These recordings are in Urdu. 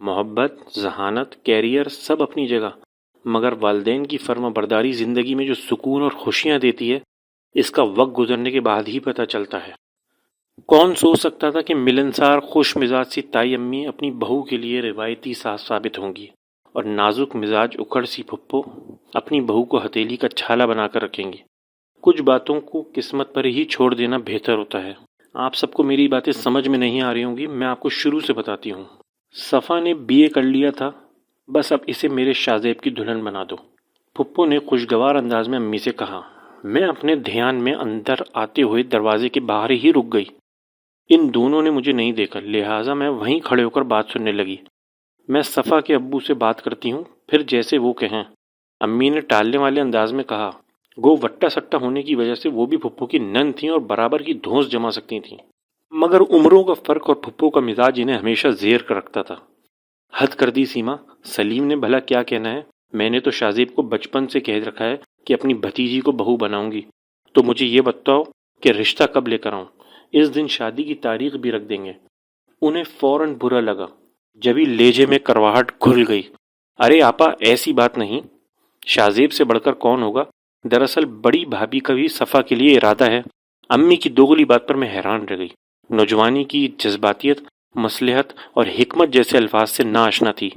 محبت، ذہانت، کیریئر سب اپنی جگہ، مگر والدین کی فرما برداری زندگی میں جو سکون اور خوشیاں دیتی ہے اس کا وقت گزرنے کے بعد ہی پتہ چلتا ہے۔ کون سوچ سکتا تھا کہ ملنسار خوش مزاج سی تائی امی اپنی بہو کے لیے روایتی ساس ثابت ہوں گی، اور نازک مزاج اکھڑ سی پھپھو اپنی بہو کو ہتھیلی کا چھالا بنا کر رکھیں گی۔ کچھ باتوں کو قسمت پر ہی چھوڑ دینا بہتر ہوتا ہے۔ آپ سب کو میری باتیں سمجھ میں نہیں آ رہی ہوں گی، میں آپ کو شروع سے بتاتی ہوں۔ صفا نے BA کر لیا تھا، بس اب اسے میرے شاذیب کی دلہن بنا دو، پھپھو نے خوشگوار انداز میں امی سے کہا۔ میں اپنے دھیان میں اندر آتے ہوئے دروازے کے باہر ہی رک گئی۔ ان دونوں نے مجھے نہیں دیکھا، لہٰذا میں وہیں کھڑے ہو کر بات سننے لگی۔ میں صفا کے ابو سے بات کرتی ہوں، پھر جیسے وہ کہیں۔ امی نے ٹالنے والے انداز میں کہا، گو وٹا سٹا ہونے کی وجہ سے وہ بھی پھپھو کی نند تھیں اور برابر کی دھونس جما سکتی تھیں، مگر عمروں کا فرق اور پھپھو کا مزاج انہیں ہمیشہ زیر کر رکھتا تھا۔ حد کر دی سیما، سلیم نے بھلا کیا کہنا ہے؟ میں نے تو شاذیب کو بچپن سے کہہ رکھا ہے کہ اپنی بھتیجی کو بہو بناؤں گی، تو مجھے یہ بتاؤ کہ رشتہ کب لے کر آؤں؟ اس دن شادی کی تاریخ بھی رکھ دیں گے۔ انہیں فوراً برا لگا، جبھی لہجے میں کرواہٹ گھل گئی۔ ارے آپا، ایسی بات نہیں، شاذیب سے بڑھ کر کون ہوگا؟ دراصل بڑی بھابھی کا بھی صفا کے لیے ارادہ ہے۔ امی کی دوغلی بات پر میں حیران رہ گئی۔ نوجوانی کی جذباتیت، مصلحت اور حکمت جیسے الفاظ سے ناآشنا تھی۔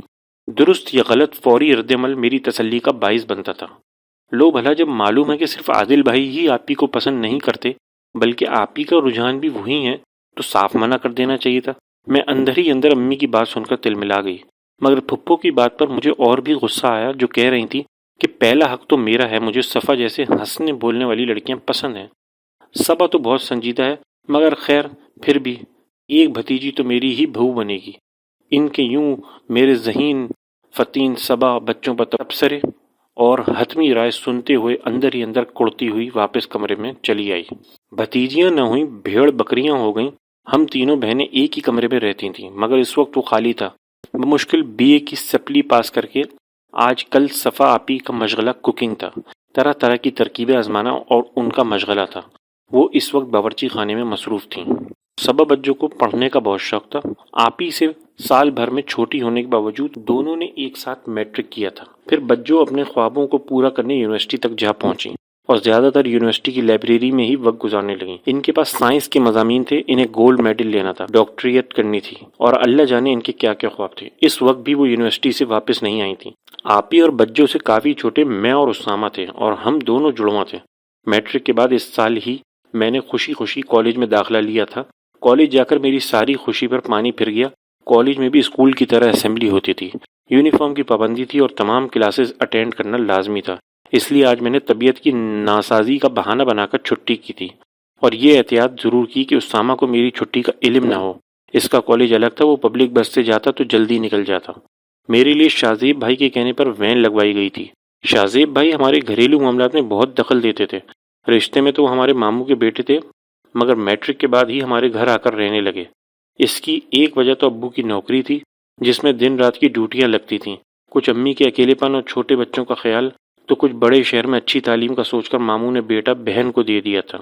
درست یا غلط فوری رد عمل میری تسلی کا باعث بنتا تھا۔ لو بھلا، جب معلوم ہے کہ صرف عادل بھائی ہی آپی کو پسند نہیں کرتے بلکہ آپی کا رجحان بھی وہی ہے، تو صاف منع کر دینا چاہیے تھا۔ میں اندر ہی اندر امی کی بات سن کر تلملا گئی، مگر پھپھو کی بات پر مجھے اور بھی غصہ آیا، جو کہہ رہی تھی کہ پہلا حق تو میرا ہے، مجھے صفا جیسے ہنسنے بولنے والی لڑکیاں پسند ہیں۔ صبا تو بہت سنجیدہ ہے، مگر خیر پھر بھی ایک بھتیجی تو میری ہی بہو بنے گی۔ ان کے یوں میرے ذہین فتین صبا بچوں پر تبصرے اور حتمی رائے سنتے ہوئے اندر ہی اندر کڑتی ہوئی واپس کمرے میں چلی آئی۔ بھتیجیاں نہ ہوئیں، بھیڑ بکریاں ہو گئیں۔ ہم تینوں بہنیں ایک ہی کمرے میں رہتی تھیں، مگر اس وقت وہ خالی تھا۔ بمشکل BA کی سپلی پاس کر کے آج کل صفا آپی کا مشغلہ کوکنگ تھا، طرح طرح کی ترکیبیں آزمانا اور ان کا مشغلہ تھا۔ وہ اس وقت باورچی خانے میں مصروف تھیں۔ صبا بچوں کو پڑھنے کا بہت شوق تھا۔ آپی سے سال بھر میں چھوٹی ہونے کے باوجود دونوں نے ایک ساتھ میٹرک کیا تھا۔ پھر بچوں اپنے خوابوں کو پورا کرنے یونیورسٹی تک جا پہنچیں اور زیادہ تر یونیورسٹی کی لائبریری میں ہی وقت گزارنے لگیں۔ ان کے پاس سائنس کے مضامین تھے، انہیں گولڈ میڈل لینا تھا، ڈاکٹریٹ کرنی تھی، اور اللہ جانے ان کے کیا کیا خواب تھے۔ اس وقت بھی وہ یونیورسٹی سے واپس نہیں آئی تھیں۔ آپی اور بچوں سے کافی چھوٹے میں اور اسامہ تھے، اور ہم دونوں جڑواں تھے۔ میٹرک کے بعد اس سال ہی میں نے خوشی خوشی کالج میں داخلہ لیا تھا۔ کالج جا کر میری ساری خوشی پر پانی پھر گیا۔ کالج میں بھی اسکول کی طرح اسمبلی ہوتی تھی، یونیفارم کی پابندی تھی اور تمام کلاسز اٹینڈ کرنا لازمی تھا۔ اس لیے آج میں نے طبیعت کی ناسازی کا بہانہ بنا کر چھٹی کی تھی، اور یہ احتیاط ضرور کی کہ اسامہ کو میری چھٹی کا علم نہ ہو۔ اس کا کالج الگ تھا، وہ پبلک بس سے جاتا تو جلدی نکل جاتا۔ میرے لیے شاذیب بھائی کے کہنے پر وین لگوائی گئی تھی۔ شاذیب بھائی ہمارے گھریلو معاملات میں بہت دخل دیتے تھے۔ رشتے میں تو وہ ہمارے ماموں کے بیٹے تھے، مگر میٹرک کے بعد ہی ہمارے گھر آ کر رہنے لگے۔ اس کی ایک وجہ تو ابو کی نوکری تھی، جس میں دن رات کی ڈیوٹیاں لگتی تھیں، کچھ امی کے اکیلے پن اور چھوٹے بچوں کا خیال، تو کچھ بڑے شہر میں اچھی تعلیم کا سوچ کر ماموں نے بیٹا بہن کو دے دیا تھا۔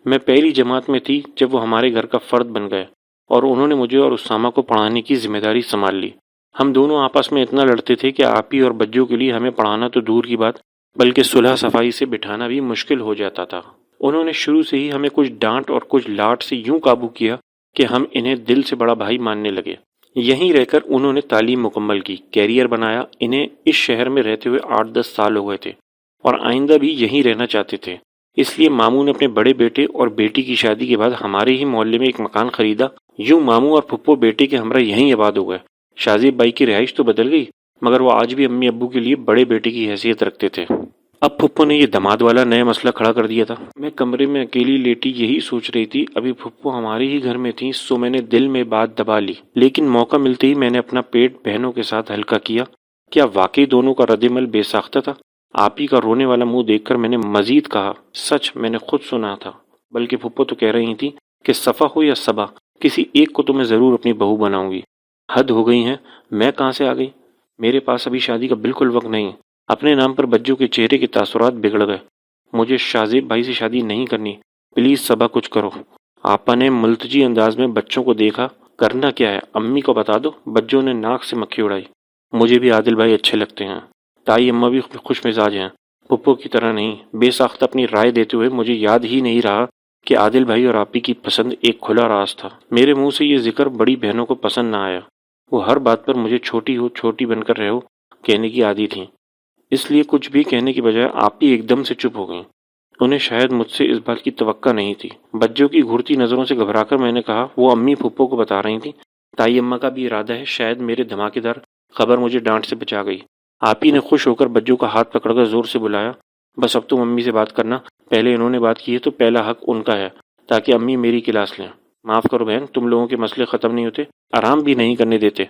میں پہلی جماعت میں تھی جب وہ ہمارے گھر کا فرد بن گئے، اور انہوں نے مجھے اور اسامہ کو پڑھانے کی ذمہ داری سنبھال لی۔ ہم دونوں آپس میں اتنا لڑتے تھے کہ آپی اور بچوں کے لیے ہمیں پڑھانا تو دور کی بات، بلکہ صلح صفائی سے بٹھانا بھی مشکل ہو جاتا تھا۔ انہوں نے شروع سے ہی ہمیں کچھ ڈانٹ اور کچھ لاٹ سے یوں قابو کیا کہ ہم انہیں دل سے بڑا بھائی ماننے لگے۔ یہیں رہ کر انہوں نے تعلیم مکمل کی، کیریئر بنایا۔ انہیں اس شہر میں رہتے ہوئے 8-10 سال ہو گئے تھے، اور آئندہ بھی یہیں رہنا چاہتے تھے۔ اس لیے ماموں نے اپنے بڑے بیٹے اور بیٹی کی شادی کے بعد ہمارے ہی محلے میں ایک مکان خریدا۔ یوں ماموں اور پھپھو بیٹے کے ہمراہ یہیں آباد ہو گئے۔ شاذیب بھائی کی رہائش تو بدل گئی، مگر وہ آج بھی امی ابو کے لیے بڑے بیٹے کی حیثیت رکھتے تھے۔ اب پھپھو نے یہ دماد والا نیا مسئلہ کھڑا کر دیا تھا۔ میں کمرے میں اکیلی لیٹی یہی سوچ رہی تھی۔ ابھی پھپھو ہمارے ہی گھر میں تھیں، سو میں نے دل میں بات دبا لی، لیکن موقع ملتے ہی میں نے اپنا پیٹ بہنوں کے ساتھ ہلکا کیا۔ کیا واقعی دونوں کا رد عمل بے ساختہ تھا؟ آپی کا رونے والا منہ دیکھ کر میں نے مزید کہا، سچ میں نے خود سنا تھا، بلکہ پھپھو تو کہہ رہی تھی کہ صفا ہو یا صبا، کسی ایک کو تو میں ضرور اپنی بہو بناؤں گی۔ حد ہو گئی ہیں، میں کہاں سے آ گئی؟ میرے پاس ابھی شادی کا بالکل وقت نہیں۔ اپنے نام پر بچوں کے چہرے کے تاثرات بگڑ گئے۔ مجھے شاذیب بھائی سے شادی نہیں کرنی، پلیز صبا کچھ کرو۔ آپا نے ملتجی انداز میں بچوں کو دیکھا، کرنا کیا ہے امی کو بتا دو، بچوں نے ناک سے مکھی اڑائی۔ مجھے بھی عادل بھائی اچھے لگتے ہیں، تائی اماں بھی خوش مزاج ہیں، پھپھو کی طرح نہیں۔ بے ساختہ اپنی رائے دیتے ہوئے مجھے یاد ہی نہیں رہا کہ عادل بھائی اور آپی کی پسند ایک کھلا راز تھا۔ میرے منہ سے یہ ذکر بڑی بہنوں کو پسند نہ آیا۔ وہ ہر بات پر مجھے چھوٹی ہو، چھوٹی بن کر رہو کہنے کی عادی تھیں، اس لیے کچھ بھی کہنے کی بجائے آپی ایک دم سے چپ ہو گئیں۔ انہیں شاید مجھ سے اس بات کی توقع نہیں تھی۔ بچوں کی گھورتی نظروں سے گھبرا کر میں نے کہا، وہ امی پھپھو کو بتا رہی تھیں، تائی اماں کا بھی ارادہ ہے۔ شاید میرے دھماکے دار خبر مجھے ڈانٹ سے بچا گئی۔ آپی نے خوش ہو کر بچوں کا ہاتھ پکڑ کر زور سے بلایا، بس اب تم امی سے بات کرنا، پہلے انہوں نے بات کی ہے تو پہلا حق ان کا ہے، تاکہ امی میری کلاس لیں۔ معاف کرو بہن، تم لوگوں کے مسئلے ختم نہیں ہوتے، آرام بھی نہیں کرنے دیتے۔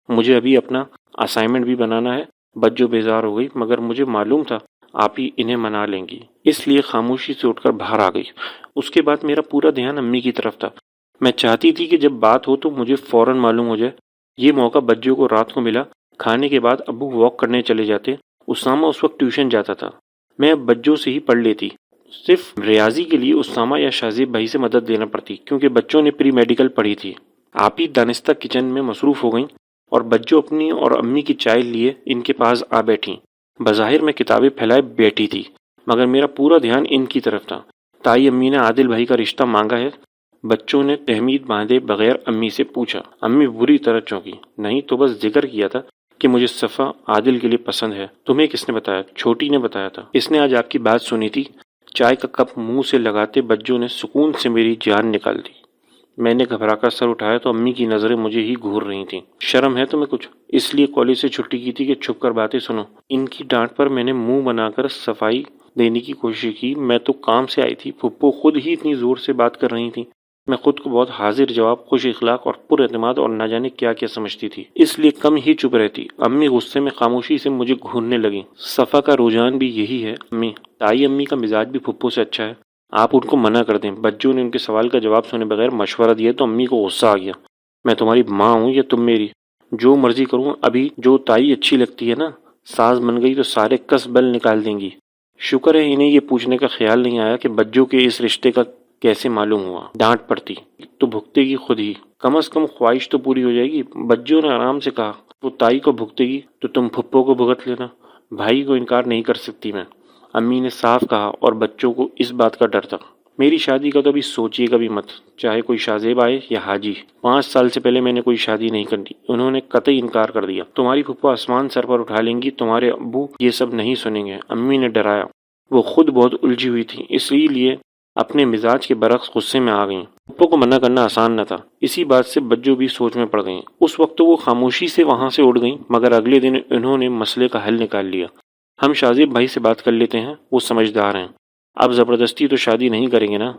مجھے ابھی اپنا اسائنمنٹ بھی بنانا ہے۔ بچوں بیزار ہو گئی، مگر مجھے معلوم تھا آپ ہی انہیں منا لیں گی، اس لیے خاموشی سے اٹھ کر باہر آ گئی۔ اس کے بعد میرا پورا دھیان امی کی طرف تھا۔ میں چاہتی تھی کہ جب بات ہو تو مجھے فوراً معلوم ہو جائے۔ یہ موقع بچوں کو رات کو ملا۔ کھانے کے بعد ابو واک کرنے چلے جاتے، اسامہ اس وقت ٹیوشن جاتا تھا۔ میں اب بچوں سے ہی پڑھ لیتی، صرف ریاضی کے لیے اسامہ یا شاذیب بھائی سے مدد لینا پڑتی، کیونکہ بچوں نے پری میڈیکل پڑھی تھی۔ آپ ہی دانستہ کچن میں مصروف ہو گئیں اور بچوں اپنی اور امی کی چائے لیے ان کے پاس آ بیٹھیں۔ بظاہر میں کتابیں پھیلائے بیٹھی تھی، مگر میرا پورا دھیان ان کی طرف تھا۔ تائی امی نے عادل بھائی کا رشتہ مانگا ہے؟ بچوں نے تحمید باندھے بغیر امی سے پوچھا۔ امی بری طرح چونکی۔ نہیں تو بس ذکر کیا تھا کہ مجھے صفا عادل کے لیے پسند ہے۔ تمہیں کس نے بتایا؟ چھوٹی نے بتایا تھا، اس نے آج آپ کی بات سنی تھی۔ چائے کا کپ منہ سے لگاتے بچوں نے سکون سے میری جان نکال دی۔ میں نے گھبرا کر سر اٹھایا تو امی کی نظریں مجھے ہی گھور رہی تھیں۔ شرم ہے تمہیں کچھ؟ اس لیے کالج سے چھٹی کی تھی کہ چھپ کر باتیں سنو۔ ان کی ڈانٹ پر میں نے منہ بنا کر صفائی دینے کی کوشش کی۔ میں تو کام سے آئی تھی، پھپھو خود ہی اتنی زور سے بات کر رہی تھی۔ میں خود کو بہت حاضر جواب، خوش اخلاق اور پر اعتماد اور نہ جانے کیا کیا سمجھتی تھی، اس لیے کم ہی چپ رہتی۔ امی غصے میں خاموشی سے مجھے گھورنے لگیں۔ صفا کا رجحان بھی یہی ہے امی، تائی امی کا مزاج بھی پھپھو سے اچھا ہے، آپ ان کو منع کر دیں۔ بچوں نے ان کے سوال کا جواب سنے بغیر مشورہ دیا تو امی کو غصہ آ گیا۔ میں تمہاری ماں ہوں یا تم میری؟ جو مرضی کروں۔ ابھی جو تائی اچھی لگتی ہے نا، ساز بن گئی تو سارے کس بل نکال دیں گی۔ شکر ہے انہیں یہ پوچھنے کا خیال نہیں آیا کہ بچوں کے اس رشتے کا کیسے معلوم ہوا۔ ڈانٹ پڑتی تو بھگتے گی خود ہی، کم از کم خواہش تو پوری ہو جائے گی۔ بچوں نے آرام سے کہا، وہ تائی کو بھگتے گی تو تم پھپھو کو بھگت لینا، بھائی کو انکار نہیں کر سکتی میں۔ امی نے صاف کہا، اور بچوں کو اس بات کا ڈر تھا۔ میری شادی کا تو ابھی سوچیے گا بھی مت، چاہے کوئی شاذیب آئے یا حاجی۔ 5 سال سے پہلے میں نے کوئی شادی نہیں کرنی، انہوں نے قطعی انکار کر دیا۔ تمہاری پھپھو آسمان سر پر اٹھا لیں گی، تمہارے ابو یہ سب نہیں سنیں گے، امی نے ڈرایا۔ وہ خود بہت الجھی ہوئی تھی، اس لیے اپنے مزاج کے برعکس غصے میں آ گئیں۔ پھپھو کو منع کرنا آسان نہ تھا، اسی بات سے بچوں بھی سوچ میں پڑ گئیں۔ اس وقت تو وہ خاموشی سے وہاں سے اڑ گئیں، مگر اگلے دن انہوں نے مسئلے کا حل نکال لیا۔ ہم شاذیب بھائی سے بات کر لیتے ہیں، وہ سمجھدار ہیں، اب زبردستی تو شادی نہیں کریں گے نا۔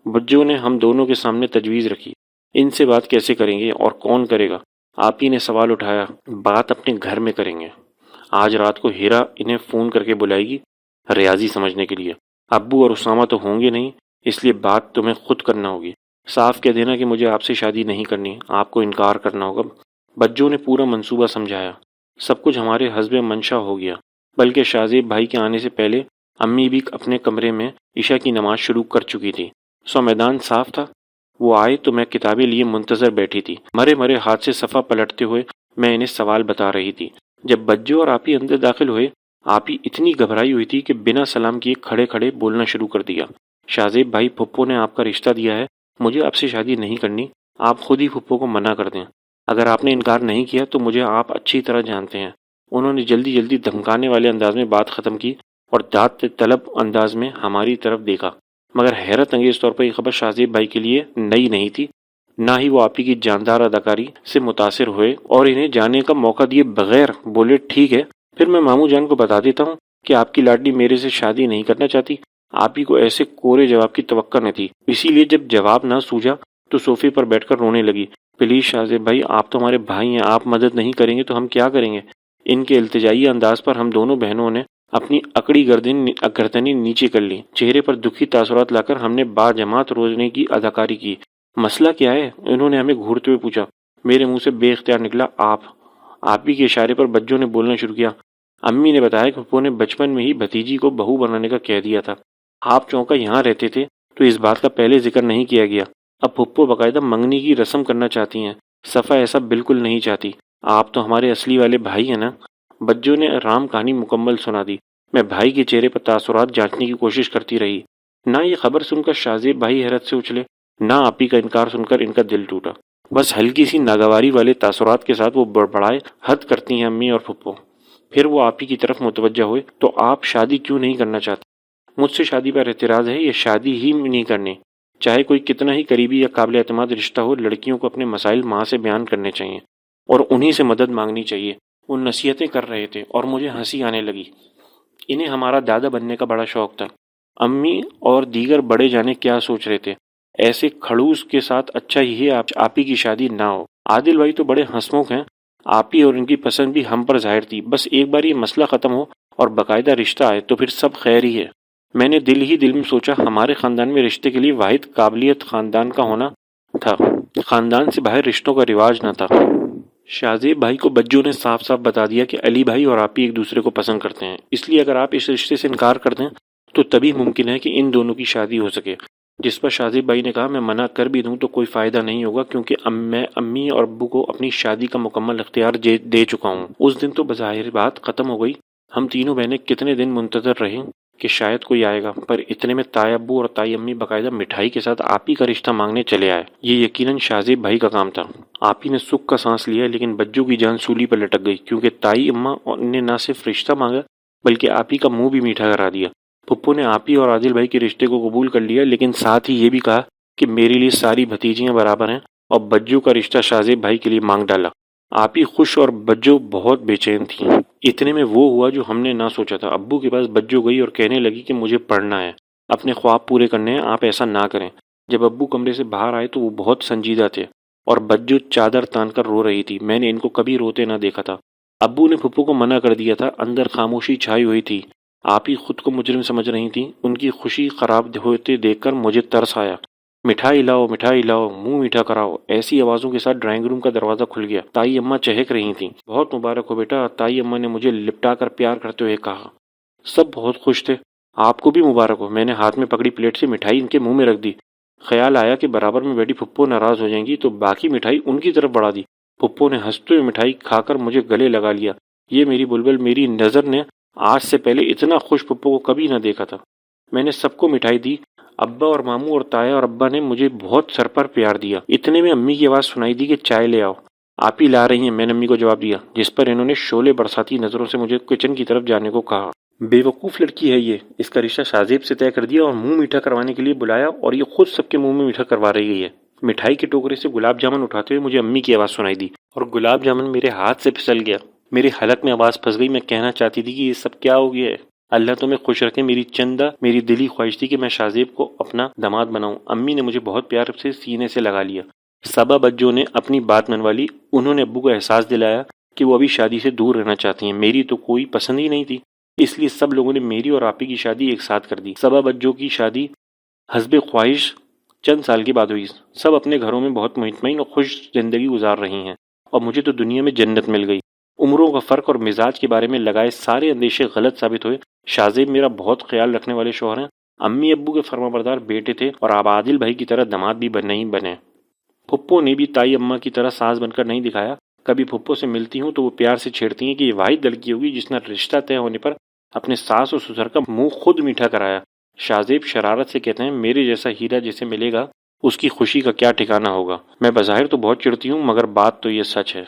بچوں نے ہم دونوں کے سامنے تجویز رکھی، ان سے بات کیسے کریں گے اور کون کرے گا؟ آپ ہی نے سوال اٹھایا۔ بات اپنے گھر میں کریں گے، آج رات کو ہیرا انہیں فون کر کے بلائے گی ریاضی سمجھنے کے لیے۔ ابو اور اسامہ تو ہوں گے نہیں، اس لیے بات تمہیں خود کرنا ہوگی۔ صاف کہہ دینا کہ مجھے آپ سے شادی نہیں کرنی، آپ کو انکار کرنا ہوگا۔ بچوں نے پورا منصوبہ سمجھایا، سب کچھ ہمارے حسب منشا ہو گیا، بلکہ شاذیب بھائی کے آنے سے پہلے امی بھی اپنے کمرے میں عشاء کی نماز شروع کر چکی تھی۔ سو میدان صاف تھا۔ وہ آئے تو میں کتابیں لیے منتظر بیٹھی تھی، مرے مرے ہاتھ سے صفحہ پلٹتے ہوئے میں انہیں سوال بتا رہی تھی۔ جب بچوں اور آپ ہی اندر داخل ہوئے، آپ ہی اتنی گھبرائی ہوئی تھی کہ بنا سلام کیے کھڑے کھڑے بولنا شروع کر دیا۔ شاذیب بھائی، پھپھو نے آپ کا رشتہ دیا ہے، مجھے آپ سے شادی نہیں کرنی، آپ خود ہی پھپھو کو منع کر دیں۔ اگر آپ نے انکار نہیں کیا تو مجھے آپ اچھی طرح جانتے ہیں۔ انہوں نے جلدی جلدی دھمکانے والے انداز میں بات ختم کی اور داد طلب انداز میں ہماری طرف دیکھا، مگر حیرت انگیز طور پر یہ خبر شاذیب بھائی کے لیے نئی نہیں تھی، نہ ہی وہ آپ ہی کی جاندار اداکاری سے متاثر ہوئے اور انہیں جانے کا موقع دیے بغیر بولے، ٹھیک ہے پھر میں ماموں جان کو بتا دیتا ہوں کہ آپ کی لاڈلی میرے سے شادی نہیں کرنا چاہتی۔ آپ ہی کو ایسے کورے جواب کی توقع نہ تھی، اسی لیے جب جواب نہ سوجا تو صوفے پر بیٹھ کر رونے لگی۔ پلیز شاذیب بھائی، آپ تو ہمارے بھائی ہیں، آپ مدد نہیں کریں گے تو ہم کیا کریں گے؟ ان کے التجائی انداز پر ہم دونوں بہنوں نے اپنی اکڑی گردنیں نیچے کر لی، چہرے پر دکھی تاثرات لا کر ہم نے با جماعت رونے کی اداکاری کی۔ مسئلہ کیا ہے؟ انہوں نے ہمیں گھورتے ہوئے پوچھا۔ میرے منہ سے بے اختیار نکلا، آپ ہی کے اشارے پر بچوں نے بولنا شروع کیا۔ امی نے بتایا کہ پھپھو نے بچپن میں ہی بھتیجی کو بہو بنانے کا کہہ دیا تھا۔ آپ چونکا یہاں رہتے تھے تو اس بات کا پہلے ذکر نہیں کیا گیا، اب پھپھو باقاعدہ منگنی کی رسم کرنا چاہتی ہیں۔ صفا ایسا بالکل نہیں چاہتی، آپ تو ہمارے اصلی والے بھائی ہیں نا۔ بجو نے رام کہانی مکمل سنا دی۔ میں بھائی کے چہرے پر تاثرات جانچنے کی کوشش کرتی رہی۔ نہ یہ خبر سن کر شاہزیب بھائی حیرت سے اچھلے، نہ آپی کا انکار سن کر ان کا دل ٹوٹا۔ بس ہلکی سی ناگواری والے تاثرات کے ساتھ وہ بڑبڑائے، حد کرتی ہیں امی اور پھپھو۔ پھر وہ آپی کی طرف متوجہ ہوئے، تو آپ شادی کیوں نہیں کرنا چاہتے؟ مجھ سے شادی پر اعتراض ہے یا شادی ہی نہیں کرنی؟ چاہے کوئی کتنا ہی قریبی یا قابل اعتماد رشتہ ہو، لڑکیوں کو اپنے مسائل ماں سے بیان کرنے چاہیے اور انہی سے مدد مانگنی چاہیے۔ وہ نصیحتیں کر رہے تھے اور مجھے ہنسی آنے لگی۔ انہیں ہمارا دادا بننے کا بڑا شوق تھا۔ امی اور دیگر بڑے جانے کیا سوچ رہے تھے۔ ایسے کھڑوس کے ساتھ اچھا ہی ہے آپی کی شادی نہ ہو۔ عادل بھائی تو بڑے ہنسمکھ ہیں، آپی اور ان کی پسند بھی ہم پر ظاہر تھی۔ بس ایک بار یہ مسئلہ ختم ہو اور باقاعدہ رشتہ آئے تو پھر سب خیر ہی ہے۔ میں نے دل ہی دل میں سوچا، ہمارے خاندان میں رشتے کے لیے واحد قابلیت خاندان کا ہونا تھا، خاندان سے باہر رشتوں کا رواج نہ تھا۔ شاہزیب بھائی کو بجو نے صاف صاف بتا دیا کہ علی بھائی اور آپی ایک دوسرے کو پسند کرتے ہیں، اس لیے اگر آپ اس رشتے سے انکار کر دیں تو تبھی ممکن ہے کہ ان دونوں کی شادی ہو سکے۔ جس پر شاہزیب بھائی نے کہا، میں منع کر بھی دوں تو کوئی فائدہ نہیں ہوگا، کیونکہ میں امی اور ابو کو اپنی شادی کا مکمل اختیار دے چکا ہوں۔ اس دن تو بظاہر بات ختم ہو گئی۔ ہم تینوں بہنیں کتنے دن منتظر رہیں کہ شاید کوئی آئے گا، پر اتنے میں تائی ابو اور تائی امی باقاعدہ مٹھائی کے ساتھ آپی کا رشتہ مانگنے چلے آئے۔ یہ یقیناً شاہزیب بھائی کا کام تھا۔ آپی نے سکھ کا سانس لیا، لیکن بجو کی جان سولی پر لٹک گئی، کیونکہ تائی اماں نے نہ صرف رشتہ مانگا بلکہ آپی کا منہ بھی میٹھا کرا دیا۔ پھپھو نے آپی اور عادل بھائی کے رشتے کو قبول کر لیا، لیکن ساتھ ہی یہ بھی کہا کہ میرے لیے ساری بھتیجیاں برابر ہیں، اور بجو کا رشتہ شاہزیب بھائی کے لیے مانگ ڈالا۔ آپی خوش اور بجو بہت بے چین تھیں۔ اتنے میں وہ ہوا جو ہم نے نہ سوچا تھا۔ ابو کے پاس بجو گئی اور کہنے لگی کہ مجھے پڑھنا ہے، اپنے خواب پورے کرنے ہیں، آپ ایسا نہ کریں۔ جب ابو کمرے سے باہر آئے تو وہ بہت سنجیدہ تھے اور بجو چادر تان کر رو رہی تھی۔ میں نے ان کو کبھی روتے نہ دیکھا تھا۔ ابو نے پھپھو کو منع کر دیا تھا۔ اندر خاموشی چھائی ہوئی تھی۔ آپی خود کو مجرم سمجھ رہی تھیں۔ ان کی خوشی خراب ہوتے دیکھ کر مجھے ترس آیا۔ مٹھائی لاؤ، مٹھائی لاؤ، منہ میٹھا کراؤ، ایسی آوازوں کے ساتھ ڈرائنگ روم کا دروازہ کھل گیا۔ تائی اماں چہک رہی تھیں۔ بہت مبارک ہو بیٹا، تائی اماں نے مجھے لپٹا کر پیار کرتے ہوئے کہا۔ سب بہت خوش تھے۔ آپ کو بھی مبارک ہو۔ میں نے ہاتھ میں پکڑی پلیٹ سے مٹھائی ان کے منہ میں رکھ دی۔ خیال آیا کہ برابر میں بیٹی پھپھو ناراض ہو جائیں گی، تو باقی مٹھائی ان کی طرف بڑھا دی۔ پھپھو نے ہنستے ہوئے مٹھائی کھا کر مجھے گلے لگا لیا۔ یہ میری بلبل، میری نظر نے آج سے پہلے اتنا خوش پھپھو کو کبھی نہ دیکھا تھا۔ میں نے سب کو مٹھائی دی۔ ابا اور ماموں اور تایا اور ابا نے مجھے بہت سر پر پیار دیا۔ اتنے میں امی کی آواز سنائی دی کہ چائے لے آؤ۔ آپ ہی لا رہی ہیں، میں نے امی کو جواب دیا، جس پر انہوں نے شعلے برساتی نظروں سے مجھے کچن کی طرف جانے کو کہا۔ بے وقوف لڑکی ہے یہ، اس کا رشتہ شاہزیب سے طے کر دیا اور منہ میٹھا کروانے کے لیے بلایا، اور یہ خود سب کے منہ میں میٹھا کروا رہی ہے۔ مٹھائی کے ٹوکرے سے گلاب جامن اٹھاتے ہوئے مجھے امی کی آواز سنائی دی، اور گلاب جامن میرے ہاتھ سے پھسل گیا۔ میرے حلق میں آواز پھنس گئی۔ میں کہنا چاہتی تھی کہ یہ سب کیا ہو گیا ہے۔ اللہ تمہیں خوش رکھے میری چندہ۔ میری دلی خواہش تھی کہ میں شاہزیب کو اپنا داماد بناؤں۔ امی نے مجھے بہت پیار سے سینے سے لگا لیا۔ صبا بجو نے اپنی بات منوا لی۔ انہوں نے ابو کو احساس دلایا کہ وہ ابھی شادی سے دور رہنا چاہتی ہیں۔ میری تو کوئی پسند ہی نہیں تھی، اس لیے سب لوگوں نے میری اور آپی کی شادی ایک ساتھ کر دی۔ صبا بجو کی شادی حسب خواہش چند سال کے بعد ہوئی۔ سب اپنے گھروں میں بہت مطمئن اور خوش زندگی گزار رہی ہیں، اور مجھے تو دنیا میں جنت مل گئی۔ عمروں کا فرق اور مزاج کے بارے میں لگائے سارے اندیشے غلط ثابت ہوئے۔ شاہزیب میرا بہت خیال رکھنے والے شوہر ہیں، امی ابو کے فرما بردار بیٹے تھے، اور آپ عادل بھائی کی طرح داماد بھی نہیں بنے۔ پھپھو نے بھی تائی اماں کی طرح ساس بن کر نہیں دکھایا۔ کبھی پھپھو سے ملتی ہوں تو وہ پیار سے چھیڑتی ہیں کہ یہ واحد لڑکی ہوگی جس نے رشتہ طے ہونے پر اپنے ساس اور سسر کا منہ خود میٹھا کرایا۔ شاہزیب شرارت سے کہتے ہیں، میرے جیسا ہیرا جسے ملے گا اس کی خوشی کا کیا ٹھکانہ ہوگا۔ میں بظاہر تو بہت چڑھتی ہوں، مگر بات تو یہ سچ ہے۔